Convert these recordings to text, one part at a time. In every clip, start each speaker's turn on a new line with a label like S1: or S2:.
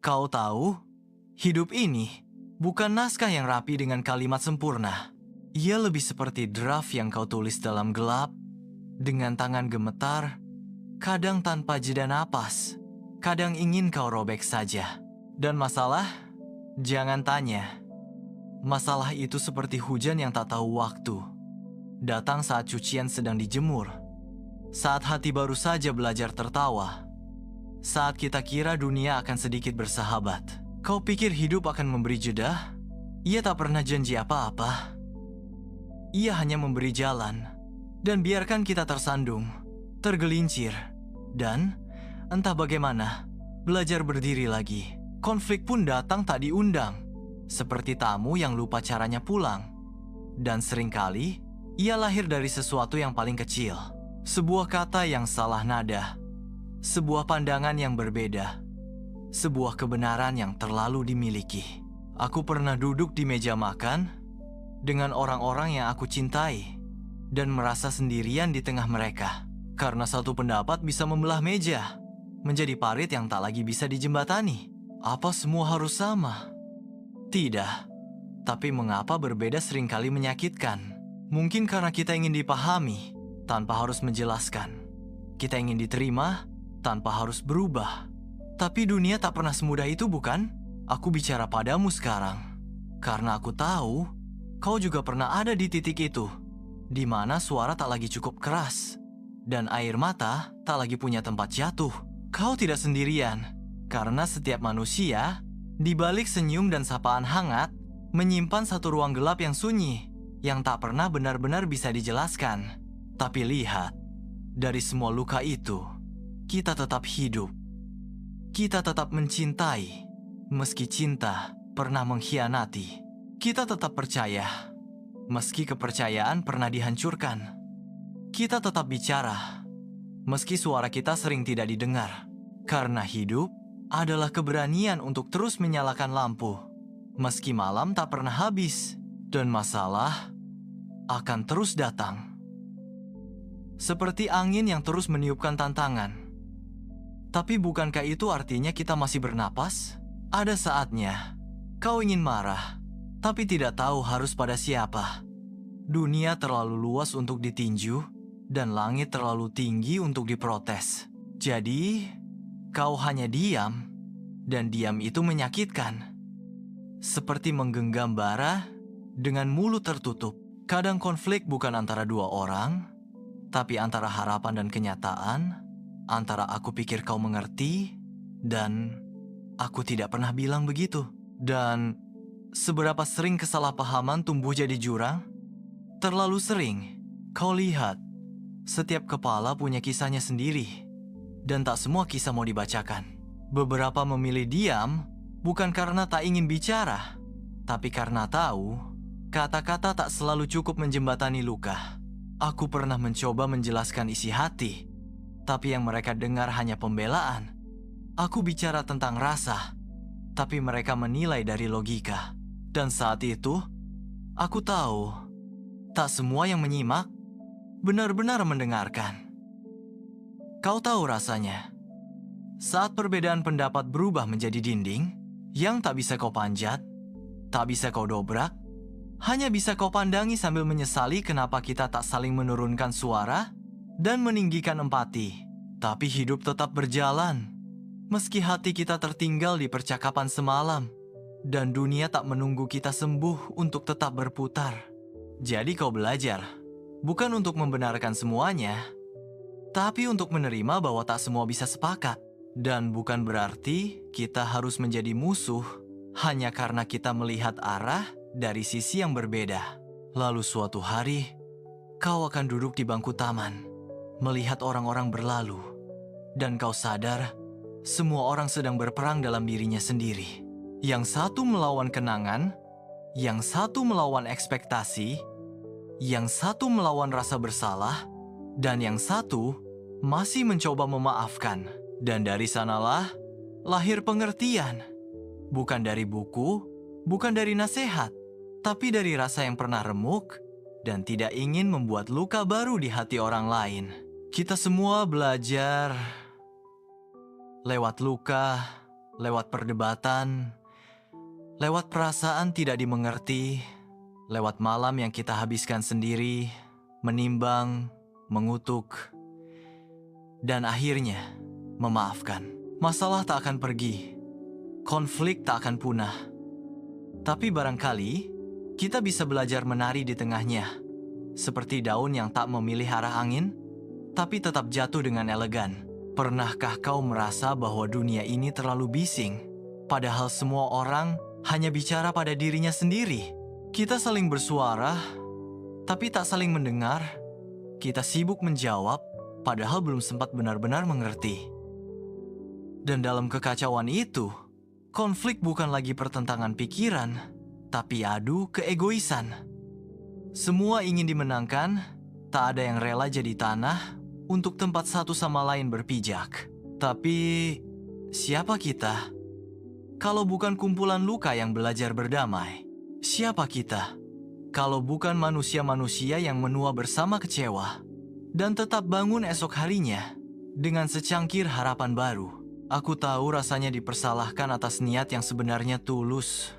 S1: Kau tahu, hidup ini bukan naskah yang rapi dengan kalimat sempurna. Ia lebih seperti draft yang kau tulis dalam gelap, dengan tangan gemetar, kadang tanpa jeda napas, kadang ingin kau robek saja. Dan masalah, jangan tanya. Masalah itu seperti hujan yang tak tahu waktu. Datang saat cucian sedang dijemur, saat hati baru saja belajar tertawa, saat kita kira dunia akan sedikit bersahabat. Kau pikir hidup akan memberi jeda? Ia tak pernah janji apa-apa. Ia hanya memberi jalan, dan biarkan kita tersandung, tergelincir, dan entah bagaimana, belajar berdiri lagi. Konflik pun datang tak diundang, seperti tamu yang lupa caranya pulang. Dan seringkali, ia lahir dari sesuatu yang paling kecil. Sebuah kata yang salah nada, sebuah pandangan yang berbeda, sebuah kebenaran yang terlalu dimiliki. Aku pernah duduk di meja makan dengan orang-orang yang aku cintai dan merasa sendirian di tengah mereka. Karena satu pendapat bisa membelah meja, menjadi parit yang tak lagi bisa dijembatani. Apa semua harus sama? Tidak. Tapi mengapa berbeda seringkali menyakitkan? Mungkin karena kita ingin dipahami tanpa harus menjelaskan. Kita ingin diterima tanpa harus berubah. Tapi dunia tak pernah semudah itu, bukan? Aku bicara padamu sekarang karena aku tahu kau juga pernah ada di titik itu, di mana suara tak lagi cukup keras dan air mata tak lagi punya tempat jatuh. Kau tidak sendirian, karena setiap manusia, di balik senyum dan sapaan hangat, menyimpan satu ruang gelap yang sunyi, yang tak pernah benar-benar bisa dijelaskan. Tapi lihat, dari semua luka itu, kita tetap hidup. Kita tetap mencintai, meski cinta pernah mengkhianati. Kita tetap percaya, meski kepercayaan pernah dihancurkan. Kita tetap bicara, meski suara kita sering tidak didengar. Karena hidup adalah keberanian untuk terus menyalakan lampu, meski malam tak pernah habis, dan masalah akan terus datang. Seperti angin yang terus meniupkan tantangan. Tapi bukankah itu artinya kita masih bernapas? Ada saatnya kau ingin marah, tapi tidak tahu harus pada siapa. Dunia terlalu luas untuk ditinju, dan langit terlalu tinggi untuk diprotes. Jadi, kau hanya diam, dan diam itu menyakitkan. Seperti menggenggam bara dengan mulut tertutup. Kadang konflik bukan antara dua orang, tapi antara harapan dan kenyataan, antara aku pikir kau mengerti, dan aku tidak pernah bilang begitu. Dan seberapa sering kesalahpahaman tumbuh jadi jurang? Terlalu sering. Kau lihat, setiap kepala punya kisahnya sendiri, dan tak semua kisah mau dibacakan. Beberapa memilih diam, bukan karena tak ingin bicara, tapi karena tahu, kata-kata tak selalu cukup menjembatani luka. Aku pernah mencoba menjelaskan isi hati, tapi yang mereka dengar hanya pembelaan. Aku bicara tentang rasa, tapi mereka menilai dari logika. Dan saat itu, aku tahu, tak semua yang menyimak benar-benar mendengarkan. Kau tahu rasanya, saat perbedaan pendapat berubah menjadi dinding, yang tak bisa kau panjat, tak bisa kau dobrak, hanya bisa kau pandangi sambil menyesali kenapa kita tak saling menurunkan suara dan meninggikan empati. Tapi hidup tetap berjalan, meski hati kita tertinggal di percakapan semalam, dan dunia tak menunggu kita sembuh untuk tetap berputar. Jadi kau belajar, bukan untuk membenarkan semuanya, tapi untuk menerima bahwa tak semua bisa sepakat. Dan bukan berarti kita harus menjadi musuh hanya karena kita melihat arah dari sisi yang berbeda. Lalu suatu hari, kau akan duduk di bangku taman, melihat orang-orang berlalu, dan kau sadar semua orang sedang berperang dalam dirinya sendiri. Yang satu melawan kenangan, yang satu melawan ekspektasi, yang satu melawan rasa bersalah, dan yang satu masih mencoba memaafkan. Dan dari sanalah lahir pengertian. Bukan dari buku, bukan dari nasihat, tapi dari rasa yang pernah remuk dan tidak ingin membuat luka baru di hati orang lain. Kita semua belajar lewat luka, lewat perdebatan, lewat perasaan tidak dimengerti, lewat malam yang kita habiskan sendiri, menimbang, mengutuk, dan akhirnya memaafkan. Masalah tak akan pergi, konflik tak akan punah. Tapi barangkali kita bisa belajar menari di tengahnya, seperti daun yang tak memilih arah angin, tapi tetap jatuh dengan elegan. Pernahkah kau merasa bahwa dunia ini terlalu bising, padahal semua orang hanya bicara pada dirinya sendiri? Kita saling bersuara, tapi tak saling mendengar. Kita sibuk menjawab, padahal belum sempat benar-benar mengerti. Dan dalam kekacauan itu, konflik bukan lagi pertentangan pikiran, tapi adu keegoisan. Semua ingin dimenangkan, tak ada yang rela jadi tanah untuk tempat satu sama lain berpijak. Tapi, siapa kita? Kalau bukan kumpulan luka yang belajar berdamai, siapa kita? Kalau bukan manusia-manusia yang menua bersama kecewa dan tetap bangun esok harinya dengan secangkir harapan baru. Aku tahu rasanya dipersalahkan atas niat yang sebenarnya tulus.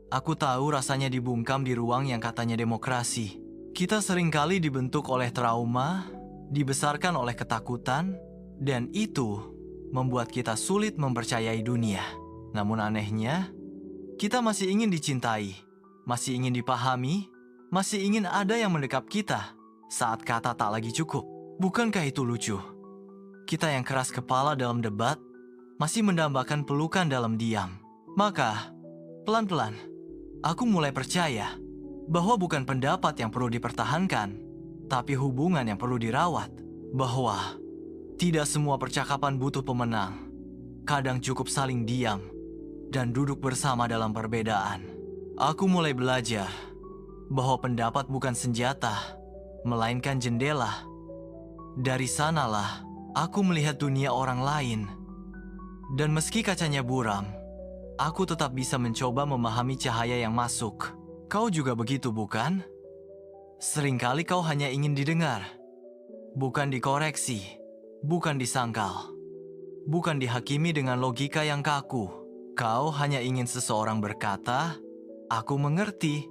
S1: Aku tahu rasanya dibungkam di ruang yang katanya demokrasi. Kita seringkali dibentuk oleh trauma, dibesarkan oleh ketakutan, dan itu membuat kita sulit mempercayai dunia. Namun anehnya, kita masih ingin dicintai, masih ingin dipahami, masih ingin ada yang mendekap kita saat kata tak lagi cukup. Bukankah itu lucu? Kita yang keras kepala dalam debat masih mendambakan pelukan dalam diam. Maka, pelan-pelan, aku mulai percaya bahwa bukan pendapat yang perlu dipertahankan, tapi hubungan yang perlu dirawat. Bahwa tidak semua percakapan butuh pemenang. Kadang cukup saling diam dan duduk bersama dalam perbedaan. Aku mulai belajar bahwa pendapat bukan senjata, melainkan jendela. Dari sanalah aku melihat dunia orang lain. Dan meski kacanya buram, aku tetap bisa mencoba memahami cahaya yang masuk. Kau juga begitu, bukan? Seringkali kau hanya ingin didengar, bukan dikoreksi, bukan disangkal, bukan dihakimi dengan logika yang kaku. Kau hanya ingin seseorang berkata, "Aku mengerti,"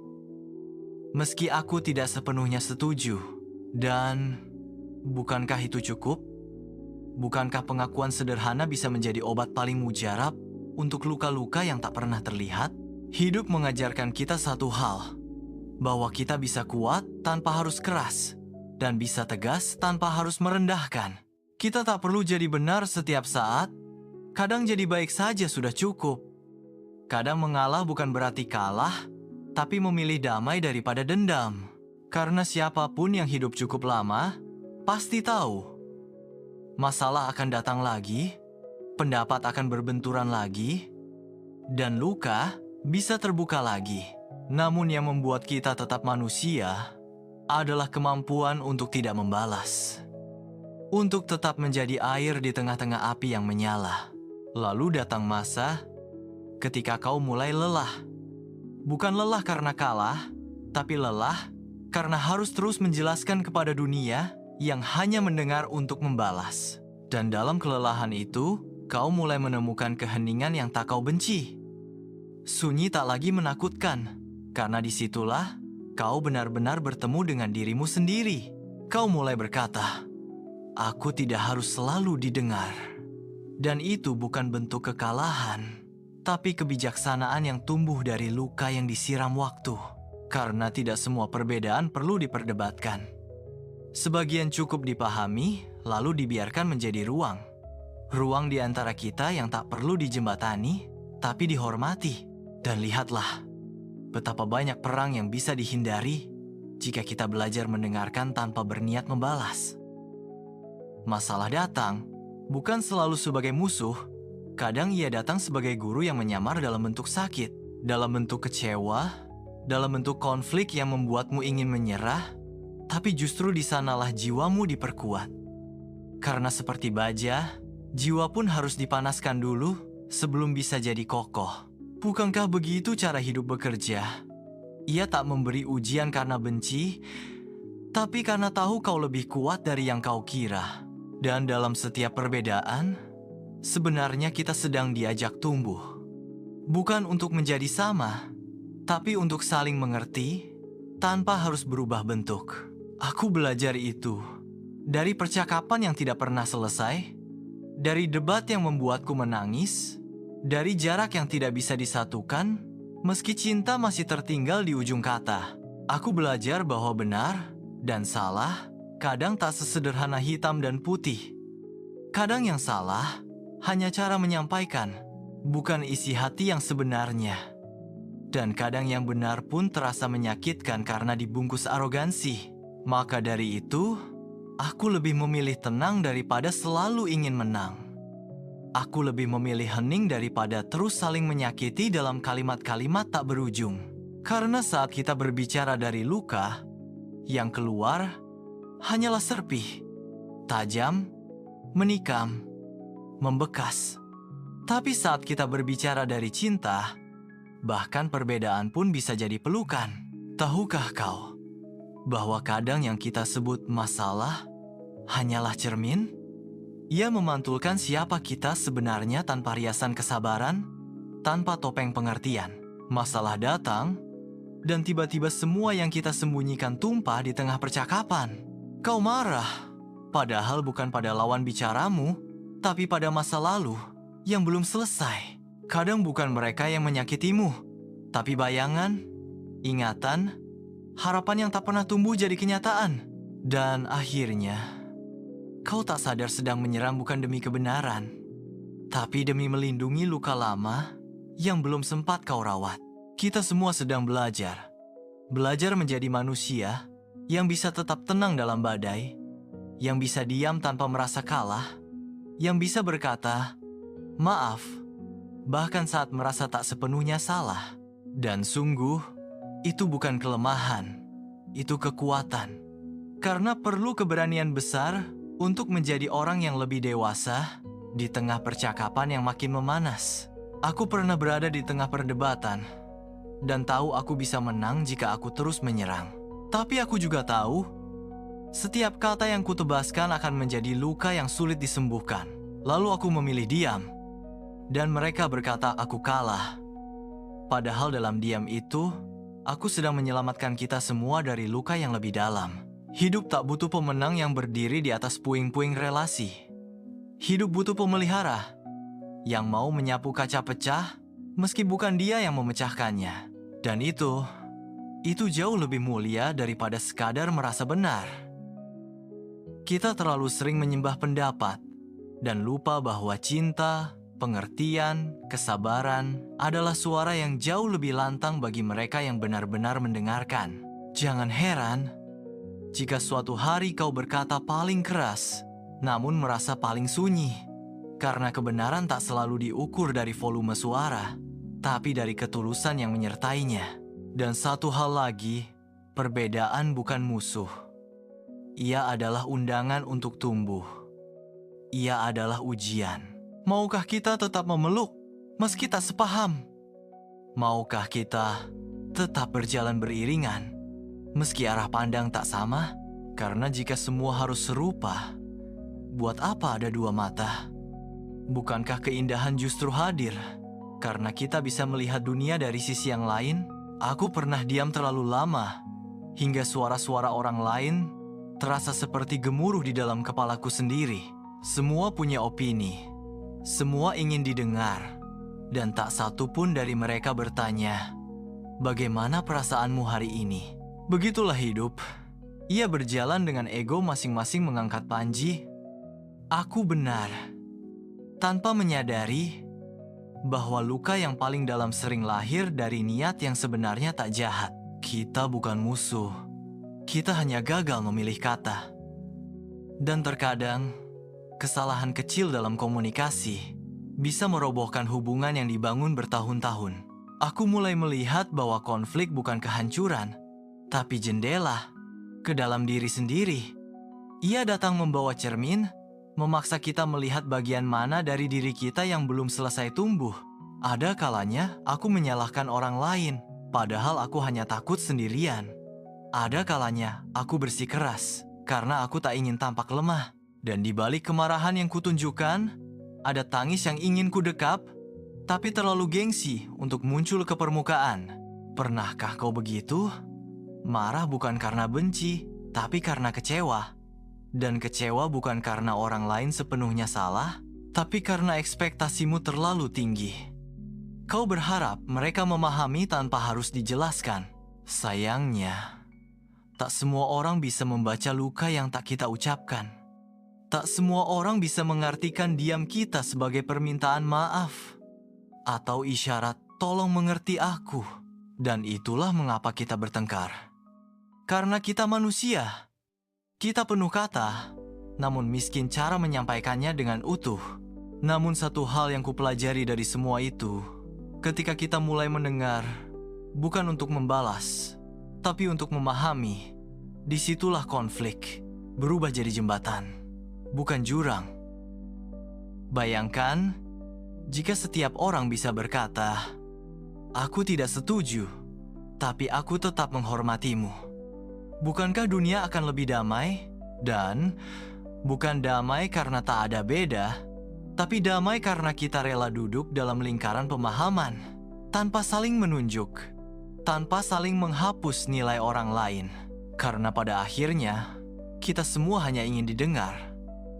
S1: meski aku tidak sepenuhnya setuju. Dan bukankah itu cukup? Bukankah pengakuan sederhana bisa menjadi obat paling mujarab untuk luka-luka yang tak pernah terlihat? Hidup mengajarkan kita satu hal, bahwa kita bisa kuat tanpa harus keras, dan bisa tegas tanpa harus merendahkan. Kita tak perlu jadi benar setiap saat, kadang jadi baik saja sudah cukup. Kadang mengalah bukan berarti kalah, tapi memilih damai daripada dendam. Karena siapapun yang hidup cukup lama, pasti tahu masalah akan datang lagi, pendapat akan berbenturan lagi, dan luka bisa terbuka lagi. Namun yang membuat kita tetap manusia adalah kemampuan untuk tidak membalas. Untuk tetap menjadi air di tengah-tengah api yang menyala. Lalu datang masa ketika kau mulai lelah. Bukan lelah karena kalah, tapi lelah karena harus terus menjelaskan kepada dunia yang hanya mendengar untuk membalas. Dan dalam kelelahan itu, kau mulai menemukan keheningan yang tak kau benci. Sunyi tak lagi menakutkan, karena disitulah kau benar-benar bertemu dengan dirimu sendiri. Kau mulai berkata, "Aku tidak harus selalu didengar." Dan itu bukan bentuk kekalahan, tapi kebijaksanaan yang tumbuh dari luka yang disiram waktu. Karena tidak semua perbedaan perlu diperdebatkan. Sebagian cukup dipahami, lalu dibiarkan menjadi ruang. Ruang di antara kita yang tak perlu dijembatani, tapi dihormati. Dan lihatlah, betapa banyak perang yang bisa dihindari jika kita belajar mendengarkan tanpa berniat membalas. Masalah datang bukan selalu sebagai musuh. Kadang ia datang sebagai guru yang menyamar dalam bentuk sakit, dalam bentuk kecewa, dalam bentuk konflik yang membuatmu ingin menyerah, tapi justru di sanalah jiwamu diperkuat. Karena seperti baja, jiwa pun harus dipanaskan dulu sebelum bisa jadi kokoh. Bukankah begitu cara hidup bekerja? Ia tak memberi ujian karena benci, tapi karena tahu kau lebih kuat dari yang kau kira. Dan dalam setiap perbedaan, Sebenarnya kita sedang diajak tumbuh. Bukan untuk menjadi sama, tapi untuk saling mengerti tanpa harus berubah bentuk. Aku belajar itu dari percakapan yang tidak pernah selesai, dari debat yang membuatku menangis, dari jarak yang tidak bisa disatukan, meski cinta masih tertinggal di ujung kata. Aku belajar bahwa benar dan salah kadang tak sesederhana hitam dan putih. Kadang yang salah hanya cara menyampaikan, bukan isi hati yang sebenarnya. Dan kadang yang benar pun terasa menyakitkan karena dibungkus arogansi. Maka dari itu, aku lebih memilih tenang daripada selalu ingin menang. Aku lebih memilih hening daripada terus saling menyakiti dalam kalimat-kalimat tak berujung. Karena saat kita berbicara dari luka, yang keluar hanyalah serpih, tajam, menikam, membekas. Tapi saat kita berbicara dari cinta, bahkan perbedaan pun bisa jadi pelukan. Tahukah kau bahwa kadang yang kita sebut masalah hanyalah cermin? Ia memantulkan siapa kita sebenarnya tanpa riasan kesabaran, tanpa topeng pengertian. Masalah datang, dan tiba-tiba semua yang kita sembunyikan tumpah di tengah percakapan. Kau marah, padahal bukan pada lawan bicaramu, tapi pada masa lalu yang belum selesai. Kadang bukan mereka yang menyakitimu, tapi bayangan, ingatan, harapan yang tak pernah tumbuh jadi kenyataan. Dan akhirnya, kau tak sadar sedang menyerang bukan demi kebenaran, tapi demi melindungi luka lama yang belum sempat kau rawat. Kita semua sedang belajar. Belajar menjadi manusia yang bisa tetap tenang dalam badai, yang bisa diam tanpa merasa kalah, yang bisa berkata, maaf, bahkan saat merasa tak sepenuhnya salah. Dan sungguh, itu bukan kelemahan, itu kekuatan. Karena perlu keberanian besar untuk menjadi orang yang lebih dewasa di tengah percakapan yang makin memanas. Aku pernah berada di tengah perdebatan, dan tahu aku bisa menang jika aku terus menyerang. Tapi aku juga tahu, setiap kata yang kutebaskan akan menjadi luka yang sulit disembuhkan. Lalu aku memilih diam, dan mereka berkata aku kalah. Padahal dalam diam itu, aku sedang menyelamatkan kita semua dari luka yang lebih dalam. Hidup tak butuh pemenang yang berdiri di atas puing-puing relasi. Hidup butuh pemelihara yang mau menyapu kaca pecah meski bukan dia yang memecahkannya. Dan itu jauh lebih mulia daripada sekadar merasa benar. Kita terlalu sering menyembah pendapat dan lupa bahwa cinta, pengertian, kesabaran adalah suara yang jauh lebih lantang bagi mereka yang benar-benar mendengarkan. Jangan heran jika suatu hari kau berkata paling keras, namun merasa paling sunyi. Karena kebenaran tak selalu diukur dari volume suara, tapi dari ketulusan yang menyertainya. Dan satu hal lagi, perbedaan bukan musuh. Ia adalah undangan untuk tumbuh. Ia adalah ujian. Maukah kita tetap memeluk meski tak sepaham? Maukah kita tetap berjalan beriringan meski arah pandang tak sama? Karena jika semua harus serupa, buat apa ada dua mata? Bukankah keindahan justru hadir karena kita bisa melihat dunia dari sisi yang lain? Aku pernah diam terlalu lama hingga suara-suara orang lain terasa seperti gemuruh di dalam kepalaku sendiri. Semua punya opini, semua ingin didengar, dan tak satu pun dari mereka bertanya, bagaimana perasaanmu hari ini? Begitulah hidup. Ia berjalan dengan ego masing-masing mengangkat panji. Aku benar, tanpa menyadari bahwa luka yang paling dalam sering lahir dari niat yang sebenarnya tak jahat. Kita bukan musuh, kita hanya gagal memilih kata. Dan terkadang, kesalahan kecil dalam komunikasi bisa merobohkan hubungan yang dibangun bertahun-tahun. Aku mulai melihat bahwa konflik bukan kehancuran, tapi jendela ke dalam diri sendiri. Ia datang membawa cermin, memaksa kita melihat bagian mana dari diri kita yang belum selesai tumbuh. Ada kalanya aku menyalahkan orang lain, padahal aku hanya takut sendirian. Ada kalanya aku bersikeras, karena aku tak ingin tampak lemah. Dan di balik kemarahan yang kutunjukkan, Ada tangis yang ingin ku dekap, tapi terlalu gengsi untuk muncul ke permukaan. Pernahkah kau begitu? Marah bukan karena benci, tapi karena kecewa. Dan kecewa bukan karena orang lain sepenuhnya salah, tapi karena ekspektasimu terlalu tinggi. Kau berharap mereka memahami tanpa harus dijelaskan. Sayangnya, tak semua orang bisa membaca luka yang tak kita ucapkan. Tak semua orang bisa mengartikan diam kita sebagai permintaan maaf atau isyarat tolong mengerti aku. Dan itulah mengapa kita bertengkar. Karena kita manusia. Kita penuh kata, namun miskin cara menyampaikannya dengan utuh. Namun satu hal yang kupelajari dari semua itu, ketika kita mulai mendengar, bukan untuk membalas, tapi untuk memahami, disitulah konflik berubah jadi jembatan, bukan jurang. Bayangkan, jika setiap orang bisa berkata, "Aku tidak setuju, tapi aku tetap menghormatimu." Bukankah dunia akan lebih damai? Dan bukan damai karena tak ada beda, tapi damai karena kita rela duduk dalam lingkaran pemahaman, tanpa saling menunjuk, tanpa saling menghapus nilai orang lain. Karena pada akhirnya, kita semua hanya ingin didengar,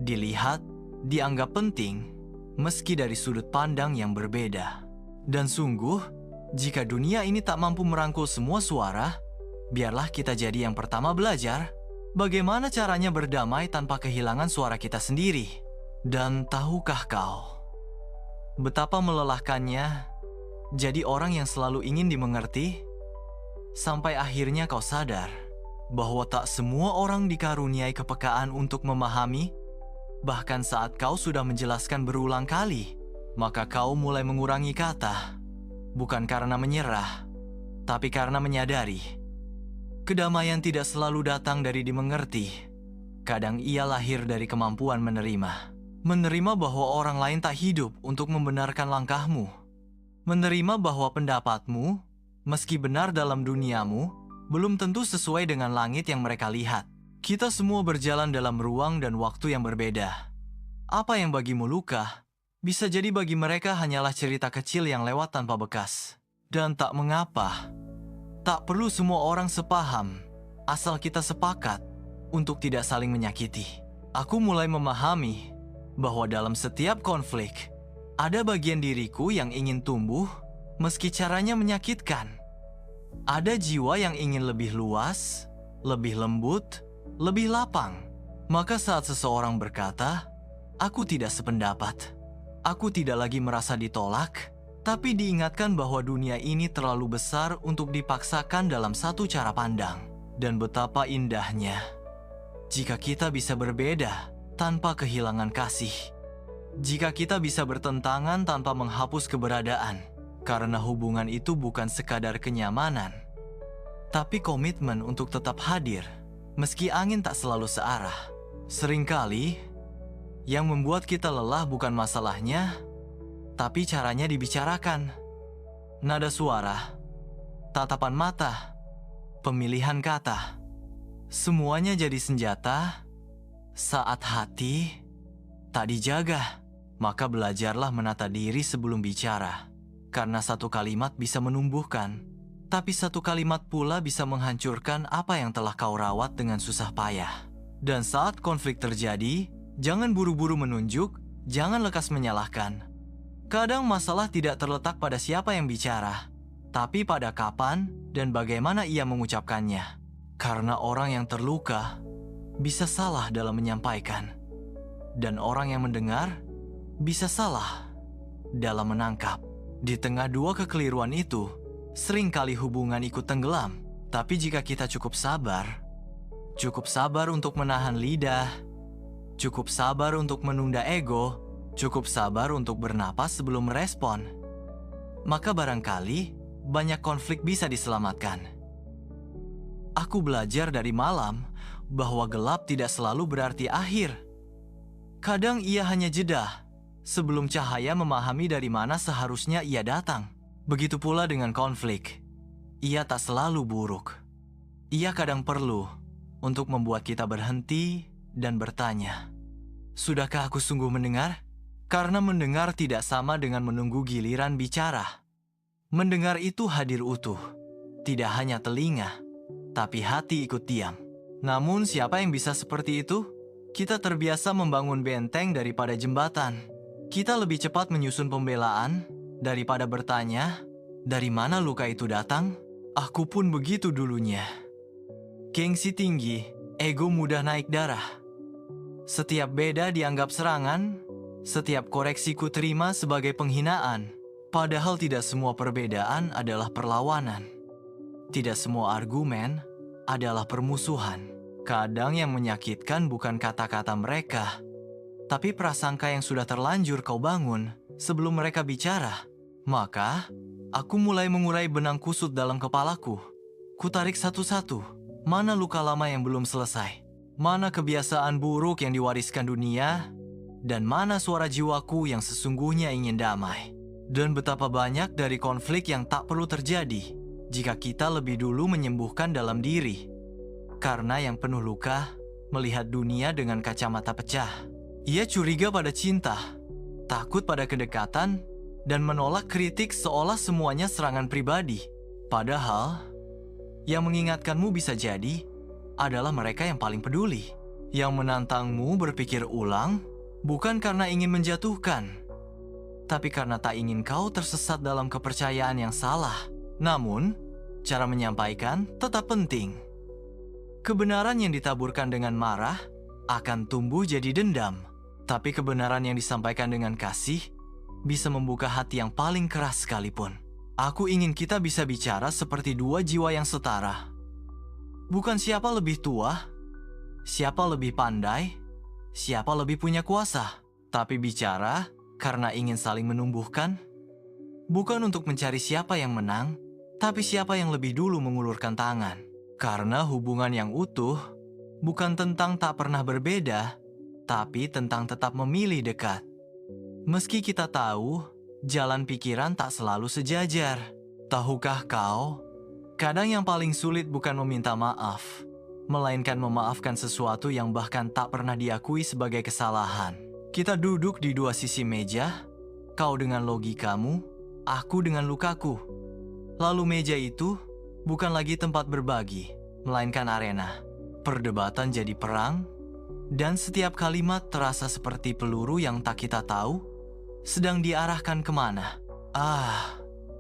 S1: dilihat, dianggap penting, meski dari sudut pandang yang berbeda. Dan sungguh, jika dunia ini tak mampu merangkul semua suara, biarlah kita jadi yang pertama belajar bagaimana caranya berdamai tanpa kehilangan suara kita sendiri. Dan tahukah kau, betapa melelahkannya jadi orang yang selalu ingin dimengerti? Sampai akhirnya kau sadar bahwa tak semua orang dikaruniai kepekaan untuk memahami. Bahkan saat kau sudah menjelaskan berulang kali, maka kau mulai mengurangi kata. Bukan karena menyerah, tapi karena menyadari kedamaian tidak selalu datang dari dimengerti. Kadang ia lahir dari kemampuan menerima. Menerima bahwa orang lain tak hidup untuk membenarkan langkahmu. Menerima bahwa pendapatmu, meski benar dalam duniamu, belum tentu sesuai dengan langit yang mereka lihat. Kita semua berjalan dalam ruang dan waktu yang berbeda. Apa yang bagimu luka, bisa jadi bagi mereka hanyalah cerita kecil yang lewat tanpa bekas. Dan tak mengapa. Tak perlu semua orang sepaham, asal kita sepakat untuk tidak saling menyakiti. Aku mulai memahami bahwa dalam setiap konflik, ada bagian diriku yang ingin tumbuh meski caranya menyakitkan. Ada jiwa yang ingin lebih luas, lebih lembut, lebih lapang. Maka saat seseorang berkata, "Aku tidak sependapat," aku tidak lagi merasa ditolak, tapi diingatkan bahwa dunia ini terlalu besar untuk dipaksakan dalam satu cara pandang. Dan betapa indahnya jika kita bisa berbeda tanpa kehilangan kasih. Jika kita bisa bertentangan tanpa menghapus keberadaan. Karena hubungan itu bukan sekadar kenyamanan, tapi komitmen untuk tetap hadir, meski angin tak selalu searah. Seringkali, yang membuat kita lelah bukan masalahnya, tapi caranya dibicarakan. Nada suara, tatapan mata, pemilihan kata, semuanya jadi senjata. Saat hati tak dijaga, maka belajarlah menata diri sebelum bicara. Karena satu kalimat bisa menumbuhkan, tapi satu kalimat pula bisa menghancurkan apa yang telah kau rawat dengan susah payah. Dan saat konflik terjadi, jangan buru-buru menunjuk, jangan lekas menyalahkan. Kadang masalah tidak terletak pada siapa yang bicara, tapi pada kapan dan bagaimana ia mengucapkannya. Karena orang yang terluka bisa salah dalam menyampaikan, dan orang yang mendengar bisa salah dalam menangkap. Di tengah dua kekeliruan itu, seringkali hubungan ikut tenggelam. Tapi jika kita cukup sabar untuk menahan lidah, cukup sabar untuk menunda ego, cukup sabar untuk bernapas sebelum merespon, maka barangkali banyak konflik bisa diselamatkan. Aku belajar dari malam bahwa gelap tidak selalu berarti akhir. Kadang ia hanya jeda sebelum cahaya memahami dari mana seharusnya ia datang. Begitu pula dengan konflik. Ia tak selalu buruk. Ia kadang perlu untuk membuat kita berhenti dan bertanya, "Sudahkah aku sungguh mendengar?" Karena mendengar tidak sama dengan menunggu giliran bicara. Mendengar itu hadir utuh, tidak hanya telinga, tapi hati ikut diam. Namun siapa yang bisa seperti itu? Kita terbiasa membangun benteng daripada jembatan. Kita lebih cepat menyusun pembelaan daripada bertanya, dari mana luka itu datang? Aku pun begitu dulunya. Gengsi tinggi, ego mudah naik darah. Setiap beda dianggap serangan, setiap koreksi ku terima sebagai penghinaan. Padahal tidak semua perbedaan adalah perlawanan. Tidak semua argumen adalah permusuhan. Kadang yang menyakitkan bukan kata-kata mereka, tapi prasangka yang sudah terlanjur kau bangun sebelum mereka bicara. Maka, aku mulai mengurai benang kusut dalam kepalaku. Kutarik satu-satu. Mana luka lama yang belum selesai? Mana kebiasaan buruk yang diwariskan dunia? Dan mana suara jiwaku yang sesungguhnya ingin damai? Dan betapa banyak dari konflik yang tak perlu terjadi jika kita lebih dulu menyembuhkan dalam diri. Karena yang penuh luka melihat dunia dengan kacamata pecah. Ia curiga pada cinta, takut pada kedekatan, dan menolak kritik seolah semuanya serangan pribadi. Padahal, yang mengingatkanmu bisa jadi adalah mereka yang paling peduli. Yang menantangmu berpikir ulang bukan karena ingin menjatuhkan, tapi karena tak ingin kau tersesat dalam kepercayaan yang salah. Namun, cara menyampaikan tetap penting. Kebenaran yang ditaburkan dengan marah akan tumbuh jadi dendam. Tapi kebenaran yang disampaikan dengan kasih bisa membuka hati yang paling keras sekalipun. Aku ingin kita bisa bicara seperti dua jiwa yang setara. Bukan siapa lebih tua, siapa lebih pandai, siapa lebih punya kuasa. Tapi bicara karena ingin saling menumbuhkan. Bukan untuk mencari siapa yang menang, tapi siapa yang lebih dulu mengulurkan tangan. Karena hubungan yang utuh bukan tentang tak pernah berbeda, tapi tentang tetap memilih dekat. Meski kita tahu, jalan pikiran tak selalu sejajar. Tahukah kau, kadang yang paling sulit bukan meminta maaf, melainkan memaafkan sesuatu yang bahkan tak pernah diakui sebagai kesalahan. Kita duduk di dua sisi meja, kau dengan logikamu, aku dengan lukaku. Lalu meja itu bukan lagi tempat berbagi, melainkan arena. Perdebatan jadi perang, dan setiap kalimat terasa seperti peluru yang tak kita tahu sedang diarahkan kemana.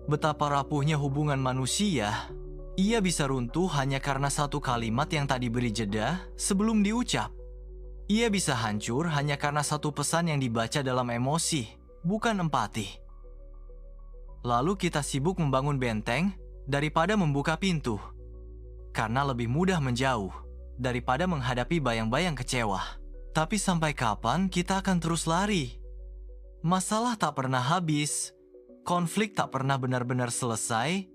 S1: Betapa rapuhnya hubungan manusia. Ia bisa runtuh hanya karena satu kalimat yang tak diberi jeda sebelum diucap. Ia bisa hancur hanya karena satu pesan yang dibaca dalam emosi, bukan empati. Lalu kita sibuk membangun benteng daripada membuka pintu, karena lebih mudah menjauh daripada menghadapi bayang-bayang kecewa. Tapi sampai kapan kita akan terus lari? Masalah tak pernah habis, konflik tak pernah benar-benar selesai,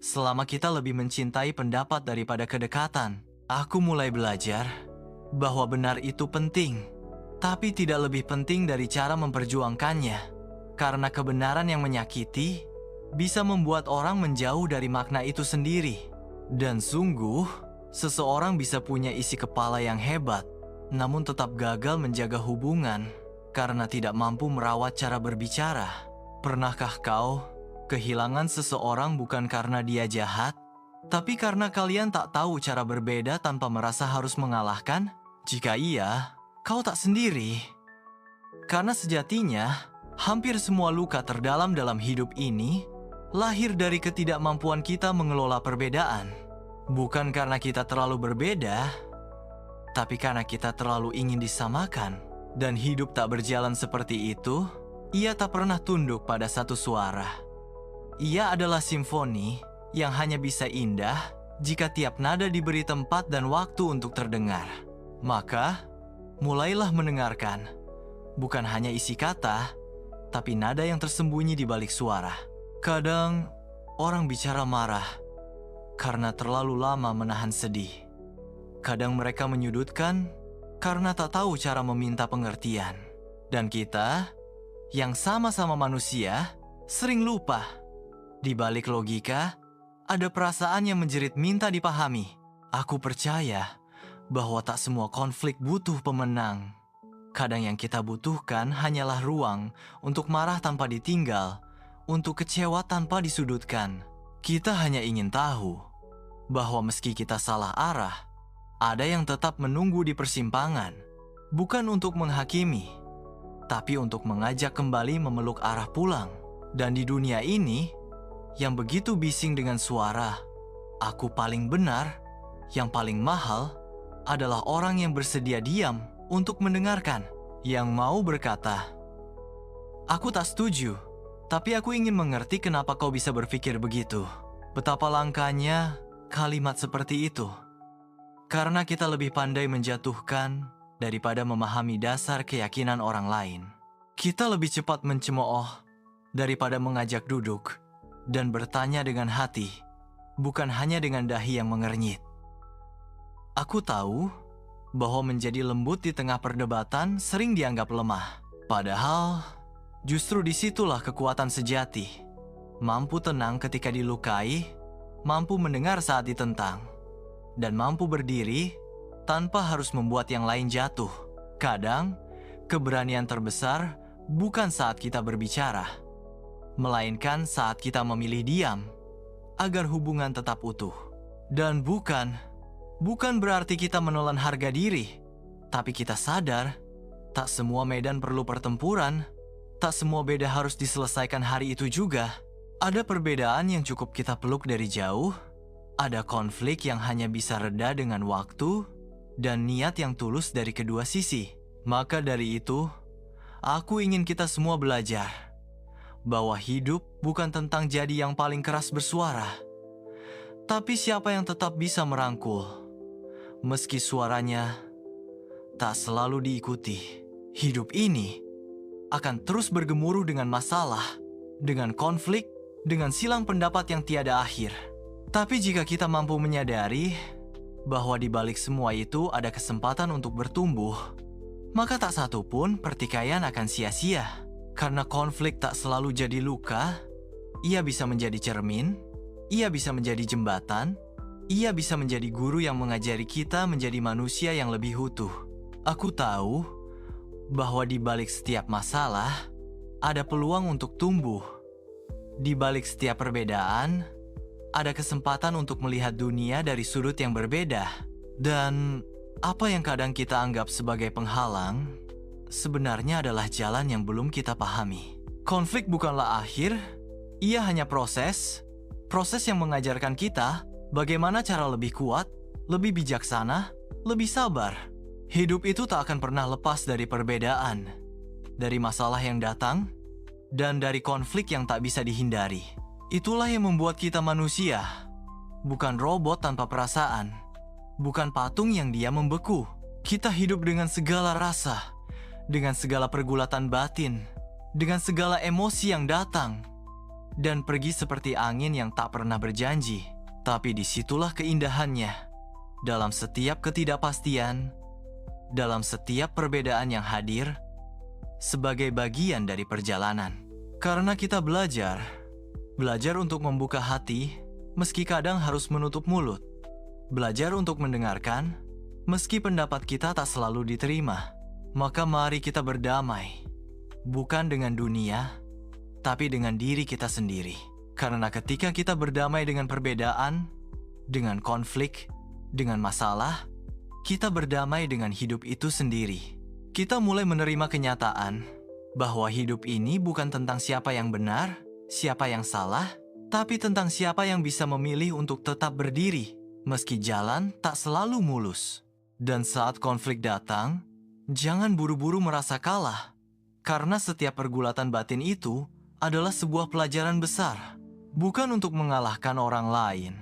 S1: selama kita lebih mencintai pendapat daripada kedekatan. Aku mulai belajar bahwa benar itu penting, tapi tidak lebih penting dari cara memperjuangkannya. Karena kebenaran yang menyakiti bisa membuat orang menjauh dari makna itu sendiri. Dan sungguh, seseorang bisa punya isi kepala yang hebat, namun tetap gagal menjaga hubungan karena tidak mampu merawat cara berbicara. Pernahkah kau kehilangan seseorang bukan karena dia jahat, tapi karena kalian tak tahu cara berbeda tanpa merasa harus mengalahkan? Jika iya, kau tak sendiri. Karena sejatinya, hampir semua luka terdalam dalam hidup ini lahir dari ketidakmampuan kita mengelola perbedaan. Bukan karena kita terlalu berbeda, tapi karena kita terlalu ingin disamakan. Dan hidup tak berjalan seperti itu, ia tak pernah tunduk pada satu suara. Ia adalah simfoni yang hanya bisa indah jika tiap nada diberi tempat dan waktu untuk terdengar. Maka, mulailah mendengarkan, bukan hanya isi kata, tapi nada yang tersembunyi di balik suara. Kadang, orang bicara marah karena terlalu lama menahan sedih. Kadang mereka menyudutkan karena tak tahu cara meminta pengertian. Dan kita, yang sama-sama manusia, sering lupa. Di balik logika, ada perasaan yang menjerit minta dipahami. Aku percaya bahwa tak semua konflik butuh pemenang. Kadang yang kita butuhkan hanyalah ruang untuk marah tanpa ditinggal, untuk kecewa tanpa disudutkan. Kita hanya ingin tahu bahwa meski kita salah arah, ada yang tetap menunggu di persimpangan, bukan untuk menghakimi, tapi untuk mengajak kembali memeluk arah pulang. Dan di dunia ini, yang begitu bising dengan suara, "Aku paling benar," yang paling mahal adalah orang yang bersedia diam untuk mendengarkan, yang mau berkata, "Aku tak setuju, tapi aku ingin mengerti kenapa kau bisa berpikir begitu." Betapa langkanya kalimat seperti itu. Karena kita lebih pandai menjatuhkan daripada memahami dasar keyakinan orang lain. Kita lebih cepat mencemooh daripada mengajak duduk dan bertanya dengan hati, bukan hanya dengan dahi yang mengernyit. Aku tahu bahwa menjadi lembut di tengah perdebatan sering dianggap lemah. Padahal, justru disitulah kekuatan sejati. Mampu tenang ketika dilukai, mampu mendengar saat ditentang, dan mampu berdiri tanpa harus membuat yang lain jatuh. Kadang, keberanian terbesar bukan saat kita berbicara, melainkan saat kita memilih diam agar hubungan tetap utuh. Dan bukan berarti kita menelan harga diri, tapi kita sadar tak semua medan perlu pertempuran, tak semua beda harus diselesaikan hari itu juga. Ada perbedaan yang cukup kita peluk dari jauh, ada konflik yang hanya bisa reda dengan waktu, dan niat yang tulus dari kedua sisi. Maka dari itu, aku ingin kita semua belajar bahwa hidup bukan tentang jadi yang paling keras bersuara, tapi siapa yang tetap bisa merangkul, meski suaranya tak selalu diikuti. Hidup ini akan terus bergemuruh dengan masalah, dengan konflik, dengan silang pendapat yang tiada akhir. Tapi jika kita mampu menyadari bahwa di balik semua itu ada kesempatan untuk bertumbuh, maka tak satu pun pertikaian akan sia-sia. Karena konflik tak selalu jadi luka, ia bisa menjadi cermin, ia bisa menjadi jembatan, ia bisa menjadi guru yang mengajari kita menjadi manusia yang lebih utuh. Aku tahu bahwa di balik setiap masalah ada peluang untuk tumbuh. Di balik setiap perbedaan, ada kesempatan untuk melihat dunia dari sudut yang berbeda. Dan apa yang kadang kita anggap sebagai penghalang, sebenarnya adalah jalan yang belum kita pahami. Konflik bukanlah akhir, ia hanya proses yang mengajarkan kita bagaimana cara lebih kuat, lebih bijaksana, lebih sabar. Hidup itu tak akan pernah lepas dari perbedaan, dari masalah yang datang, dan dari konflik yang tak bisa dihindari. Itulah yang membuat kita manusia, bukan robot tanpa perasaan, bukan patung yang diam membeku. Kita hidup dengan segala rasa, dengan segala pergulatan batin, dengan segala emosi yang datang, dan pergi seperti angin yang tak pernah berjanji. Tapi disitulah keindahannya, dalam setiap ketidakpastian, dalam setiap perbedaan yang hadir, sebagai bagian dari perjalanan. Karena kita belajar untuk membuka hati, meski kadang harus menutup mulut. Belajar untuk mendengarkan, meski pendapat kita tak selalu diterima. Maka mari kita berdamai, bukan dengan dunia, tapi dengan diri kita sendiri. Karena ketika kita berdamai dengan perbedaan, dengan konflik, dengan masalah, kita berdamai dengan hidup itu sendiri. Kita mulai menerima kenyataan bahwa hidup ini bukan tentang siapa yang benar, siapa yang salah, tapi tentang siapa yang bisa memilih untuk tetap berdiri, meski jalan tak selalu mulus. Dan saat konflik datang, jangan buru-buru merasa kalah, karena setiap pergulatan batin itu adalah sebuah pelajaran besar, bukan untuk mengalahkan orang lain,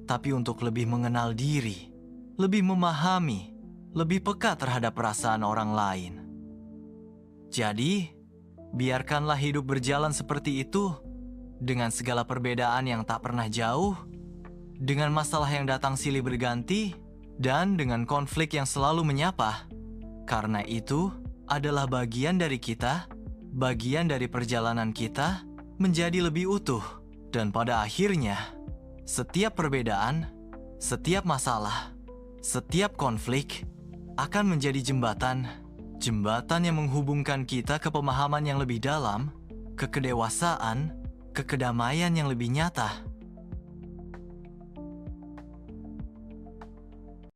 S1: tapi untuk lebih mengenal diri, lebih memahami, lebih peka terhadap perasaan orang lain. Jadi, biarkanlah hidup berjalan seperti itu, dengan segala perbedaan yang tak pernah jauh, dengan masalah yang datang silih berganti, dan dengan konflik yang selalu menyapa. Karena itu adalah bagian dari kita, bagian dari perjalanan kita menjadi lebih utuh. Dan pada akhirnya, setiap perbedaan, setiap masalah, setiap konflik akan menjadi jembatan Jembatan yang menghubungkan kita ke pemahaman yang lebih dalam, ke kedewasaan, ke kedamaian yang lebih nyata.